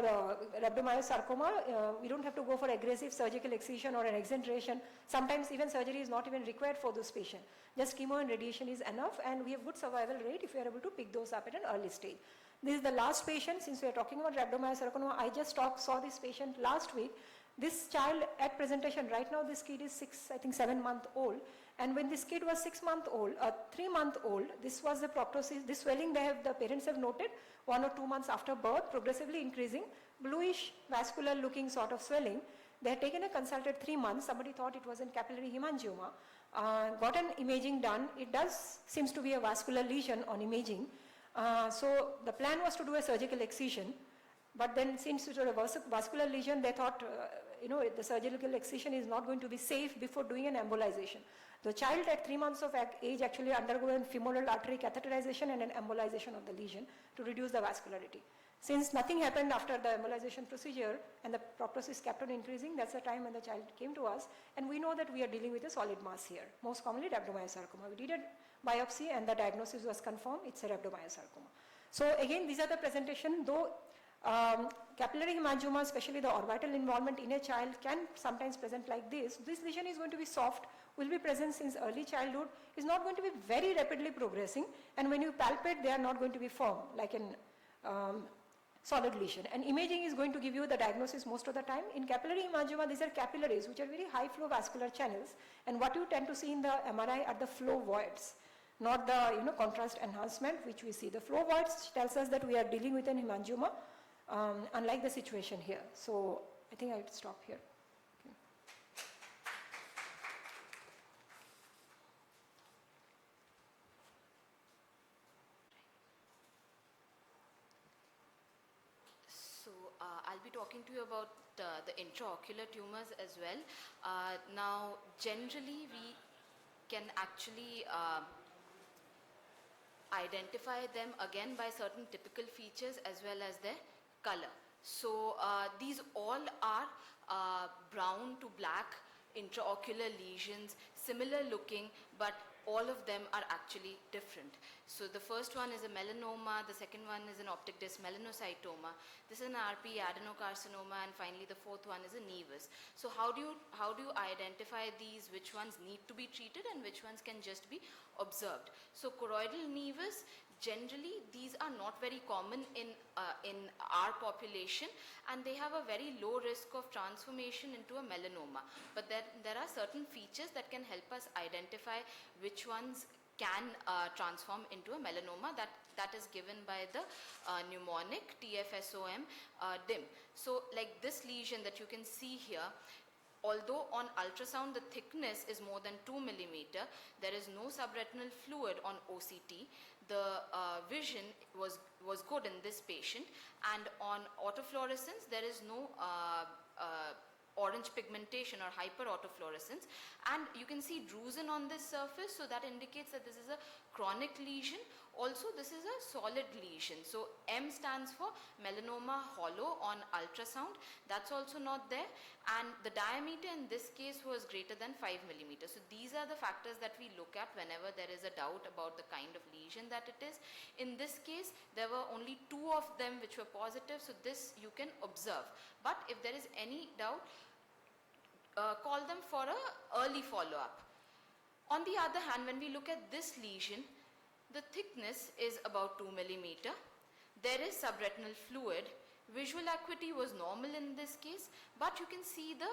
rhabdomyosarcoma. We don't have to go for aggressive surgical excision or an exenteration. Sometimes even surgery is not even required for this patient. Just chemo and radiation is enough, and we have good survival rate if we are able to pick those up at an early stage. This is the last patient. Since we are talking about rhabdomyosarcoma, I just saw this patient last week. This child at presentation, right now this kid is 7 months old. And when this kid was 6 months old, 3 months old, this was the proptosis. This swelling the parents have noted 1 or 2 months after birth, progressively increasing, bluish vascular looking sort of swelling. They had taken a consult at 3 months. Somebody thought it was in capillary hemangioma. Got an imaging done. It seems to be a vascular lesion on imaging. So the plan was to do a surgical excision. But then since it was a vascular lesion, they thought, the surgical excision is not going to be safe before doing an embolization. The child at 3 months of age actually underwent femoral artery catheterization and an embolization of the lesion to reduce the vascularity. Since nothing happened after the embolization procedure and the proptosis kept on increasing, that's the time when the child came to us, and we know that we are dealing with a solid mass here, most commonly rhabdomyosarcoma. We did a biopsy and the diagnosis was confirmed, it's a rhabdomyosarcoma. So again, these are the presentation, though capillary hemangioma, especially the orbital involvement in a child, can sometimes present like this. This lesion is going to be soft, will be present since early childhood, is not going to be very rapidly progressing, and when you palpate, they are not going to be firm, like an solid lesion. And imaging is going to give you the diagnosis most of the time. In capillary hemangioma, these are capillaries, which are very high flow vascular channels, and what you tend to see in the MRI are the flow voids, not the contrast enhancement which we see. The flow voids tells us that we are dealing with an hemangioma, unlike the situation here. So I think I will stop here. Okay. So I'll be talking to you about the intraocular tumors as well. Now, generally we can actually identify them again by certain typical features as well as their color. So these all are brown to black intraocular lesions, similar looking, but all of them are actually different. So the first one is a melanoma, the second one is an optic disc melanocytoma, this is an RP adenocarcinoma, and finally the fourth one is a nevus. So how do you identify these, which ones need to be treated and which ones can just be observed? So choroidal nevus, generally these are not very common in our population, and they have a very low risk of transformation into a melanoma, but there are certain features that can help us identify which ones can transform into a melanoma. That is given by the mnemonic TFSOM DIM. So like this lesion that you can see here, although on ultrasound the thickness is more than 2 millimeter, there is no subretinal fluid on OCT. The vision was good in this patient, and on autofluorescence there is no orange pigmentation or hyperautofluorescence, and you can see drusen on this surface, so that indicates that this is a chronic lesion. Also this is a solid lesion, so M stands for melanoma hollow on ultrasound, that's also not there, and the diameter in this case was greater than 5 millimeters. So these are the factors that we look at whenever there is a doubt about the kind of lesion that it is. In this case there were only 2 of them which were positive, so this you can observe, but if there is any doubt, call them for a early follow-up. On the other hand, when we look at this lesion, the thickness is about 2 millimeter. There is subretinal fluid. Visual acuity was normal in this case, but you can see the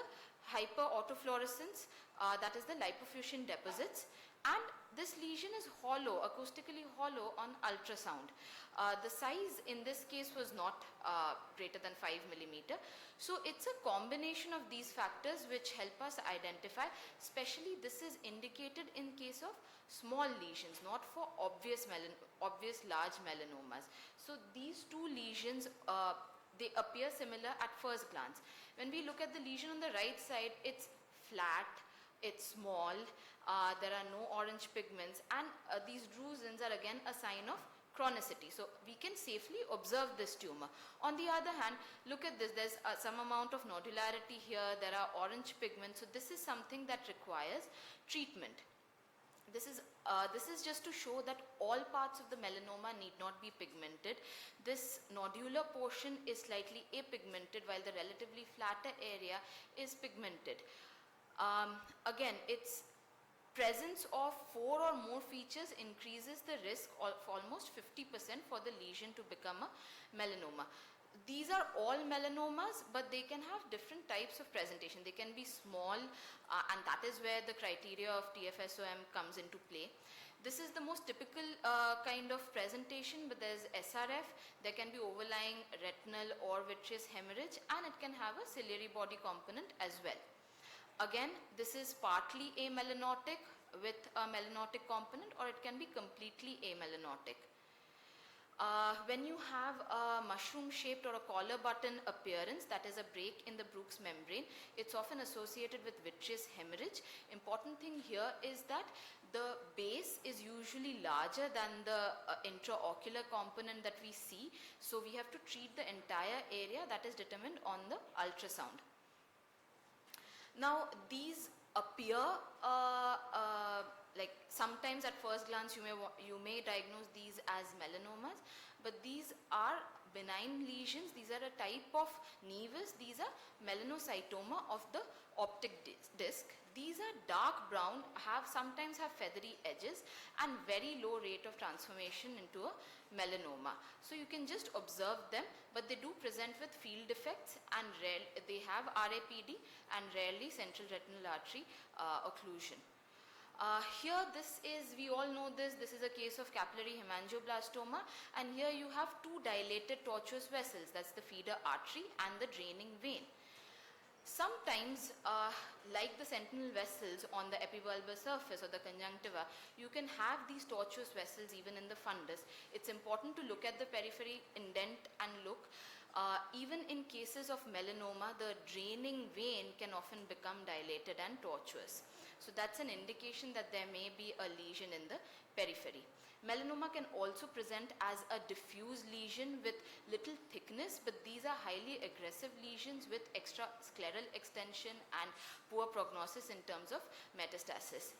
hyperautofluorescence, that is the lipofuscin deposits, and this lesion is hollow, acoustically hollow on ultrasound. The size in this case was not greater than 5 millimeter. So it's a combination of these factors which help us identify, especially this is indicated in case of small lesions, not for obvious large melanomas. So these 2 lesions, they appear similar at first glance. When we look at the lesion on the right side, it's flat, it's small, there are no orange pigments, and these drusens are again a sign of chronicity. So we can safely observe this tumor. On the other hand, look at this, there's some amount of nodularity here, there are orange pigments, so this is something that requires treatment. This is just to show that all parts of the melanoma need not be pigmented. This nodular portion is slightly apigmented, while the relatively flatter area is pigmented. Again, its presence of 4 or more features increases the risk of almost 50% for the lesion to become a melanoma. These are all melanomas, but they can have different types of presentation. They can be small, and that is where the criteria of TFSOM comes into play. This is the most typical kind of presentation, but there's SRF, there can be overlying retinal or vitreous hemorrhage, and it can have a ciliary body component as well. Again, this is partly amelanotic with a melanotic component, or it can be completely amelanotic. When you have a mushroom-shaped or a collar button appearance, that is a break in the Bruch's membrane, it's often associated with vitreous hemorrhage. Important thing here is that the base is usually larger than the intraocular component that we see, so we have to treat the entire area that is determined on the ultrasound. Now these appear like sometimes at first glance you may diagnose these as melanomas, but these are benign lesions. These are a type of nevus. These are melanocytoma of the optic disc. These are dark brown, sometimes have feathery edges, and very low rate of transformation into a melanoma. So you can just observe them, but they do present with field defects, and they have RAPD and rarely central retinal artery occlusion. Here we all know this is a case of capillary hemangioblastoma, and here you have 2 dilated tortuous vessels, that's the feeder artery and the draining vein. Sometimes, like the sentinel vessels on the epibulbar surface or the conjunctiva, you can have these tortuous vessels even in the fundus. It's important to look at the periphery, indent and look. Even in cases of melanoma, the draining vein can often become dilated and tortuous. So that's an indication that there may be a lesion in the periphery. Melanoma can also present as a diffuse lesion with little thickness, but these are highly aggressive lesions with extrascleral extension and poor prognosis in terms of metastasis.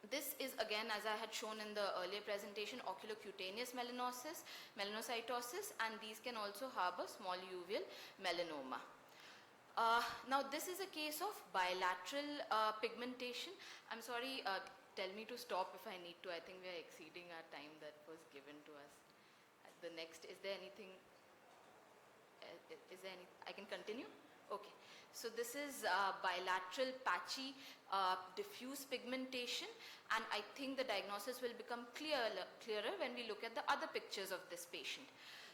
This is again, as I had shown in the earlier presentation, oculocutaneous melanocytosis, and these can also harbor small uveal melanoma. Now this is a case of bilateral pigmentation. I'm sorry, tell me to stop if I need to. I think we are exceeding our time that was given to us. The next, is there anything, I can continue? Okay. So this is bilateral patchy diffuse pigmentation, and I think the diagnosis will become clearer when we look at the other pictures of this patient.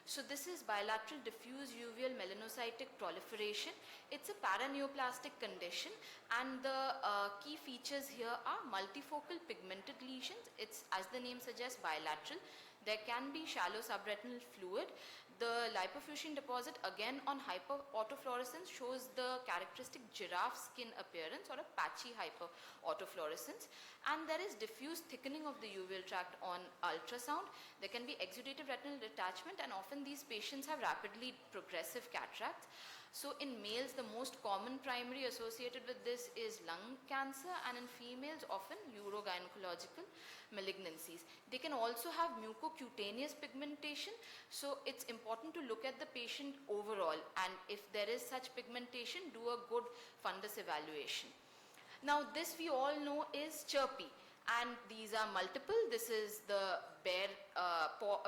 So this is bilateral diffuse uveal melanocytic proliferation. It's a paraneoplastic condition, and the key features here are multifocal pigmented lesions. It's, as the name suggests, bilateral. There can be shallow subretinal fluid. The lipofuscin deposit, again on hyperautofluorescence, shows the characteristic giraffe skin appearance or a patchy hyperautofluorescence. And there is diffuse thickening of the uveal tract on ultrasound. There can be exudative retinal detachment, and often these patients have rapidly progressive cataracts. So in males, the most common primary associated with this is lung cancer, and in females, often urogynecological malignancies. They can also have mucocutaneous pigmentation, so it's important to look at the patient overall, and if there is such pigmentation, do a good fundus evaluation. Now this we all know is chirpy, and these are multiple. This is the bear paw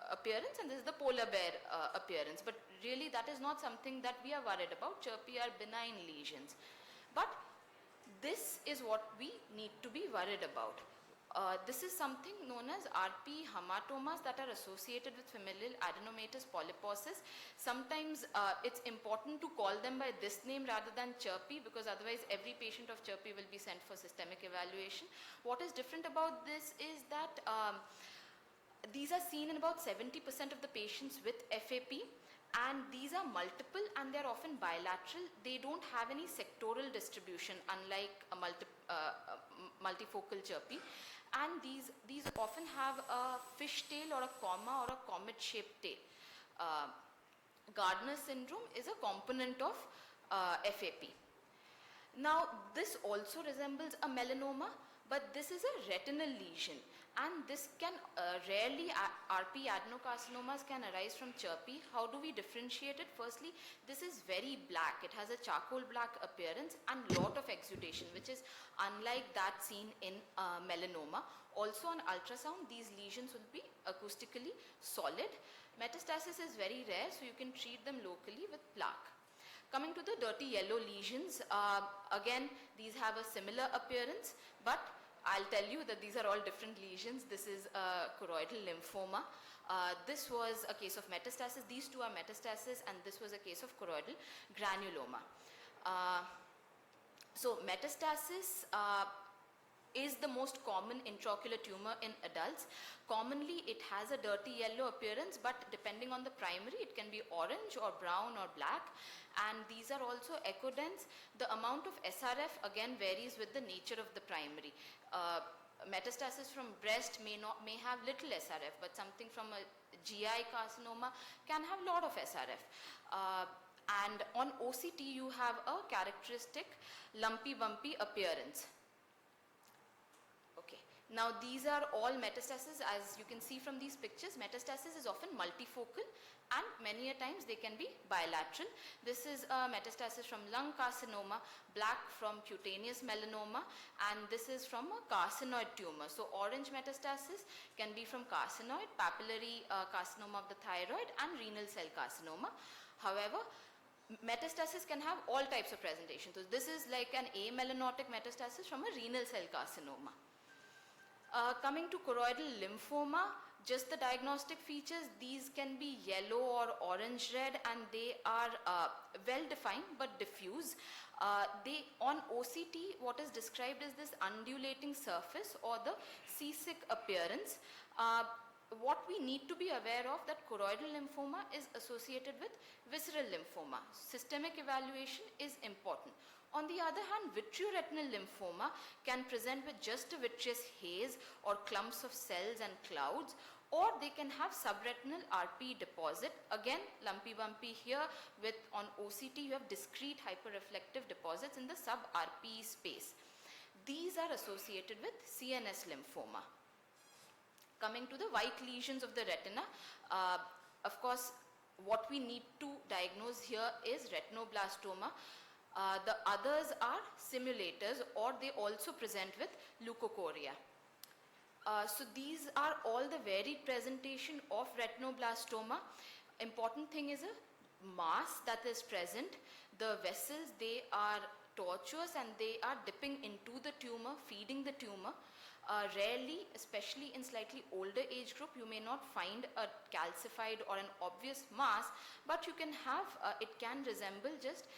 appearance, and this is the polar bear appearance, but really that is not something that we are worried about. Chirpy are benign lesions, but this is what we need to be worried about. This is something known as RP hematomas that are associated with familial adenomatous polyposis. Sometimes it's important to call them by this name rather than chirpy, because otherwise every patient of chirpy will be sent for systemic evaluation. What is different about this is that these are seen in about 70% of the patients with FAP, and these are multiple and they're often bilateral. They don't have any sectoral distribution, unlike a multifocal chirpy. And these often have a fishtail or a comma or a comet-shaped tail. Gardner syndrome is a component of FAP. Now, this also resembles a melanoma, but this is a retinal lesion, and this can rarely, RP adenocarcinomas can arise from chirpy. How do we differentiate it? Firstly, this is very black. It has a charcoal black appearance and lot of exudation, which is unlike that seen in melanoma. Also on ultrasound, these lesions will be acoustically solid. Metastasis is very rare, so you can treat them locally with plaque. Coming to the dirty yellow lesions, again, these have a similar appearance, but I'll tell you that these are all different lesions. This is a choroidal lymphoma. This was a case of metastasis. These two are metastasis, and this was a case of choroidal granuloma. So metastasis is the most common intraocular tumor in adults. Commonly, it has a dirty yellow appearance, but depending on the primary, it can be orange or brown or black. And these are also echodense. The amount of SRF again varies with the nature of the primary. Metastasis from breast may have little SRF, but something from a GI carcinoma can have a lot of SRF. And on OCT, you have a characteristic lumpy, bumpy appearance. Okay. Now, these are all metastases. As you can see from these pictures, metastasis is often multifocal, and many a times they can be bilateral. This is a metastasis from lung carcinoma, black from cutaneous melanoma, and this is from a carcinoid tumor. So orange metastasis can be from carcinoid, papillary carcinoma of the thyroid, and renal cell carcinoma. However, metastasis can have all types of presentation. So this is like an amelanotic metastasis from a renal cell carcinoma. Coming to choroidal lymphoma, just the diagnostic features, these can be yellow or orange red, and they are well defined but diffuse. On OCT, what is described is this undulating surface or the seasick appearance. what we need to be aware of that choroidal lymphoma is associated with visceral lymphoma. Systemic evaluation is important. On the other hand, vitreoretinal lymphoma can present with just a vitreous haze or clumps of cells and clouds, or they can have subretinal RP deposit. Again, lumpy bumpy here. With on OCT you have discrete hyperreflective deposits in the sub-RP space. These are associated with CNS lymphoma. Coming to the white lesions of the retina, of course, what we need to diagnose here is retinoblastoma. The others are simulators, or they also present with leukocoria. So these are all the varied presentation of retinoblastoma. Important thing is a mass that is present. The vessels, they are tortuous and they are dipping into the tumor, feeding the tumor. Rarely, especially in slightly older age group, you may not find a calcified or an obvious mass, but you can have, it can resemble just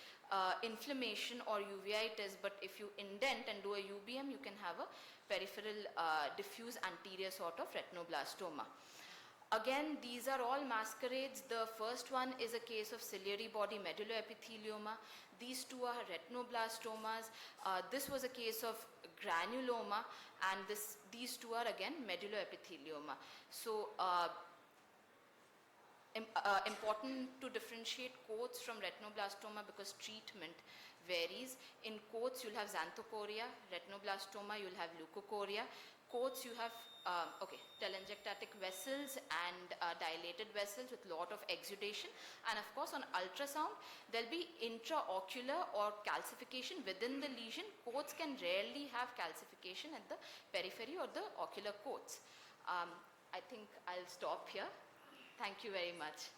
inflammation or uveitis, but if you indent and do a UBM, you can have a peripheral diffuse anterior sort of retinoblastoma. Again, these are all masquerades. The first one is a case of ciliary body medulloepithelioma. These two are retinoblastomas. This was a case of granuloma, and these two are again medulloepithelioma. So important to differentiate coats from retinoblastoma because treatment varies. In coats you'll have xanthochoria, retinoblastoma you'll have leukocoria. Coats you have telangiectatic vessels and dilated vessels with lot of exudation, and of course on ultrasound there'll be intraocular or calcification within the lesion. Coats can rarely have calcification at the periphery or the ocular coats. I think I'll stop here. Thank you very much.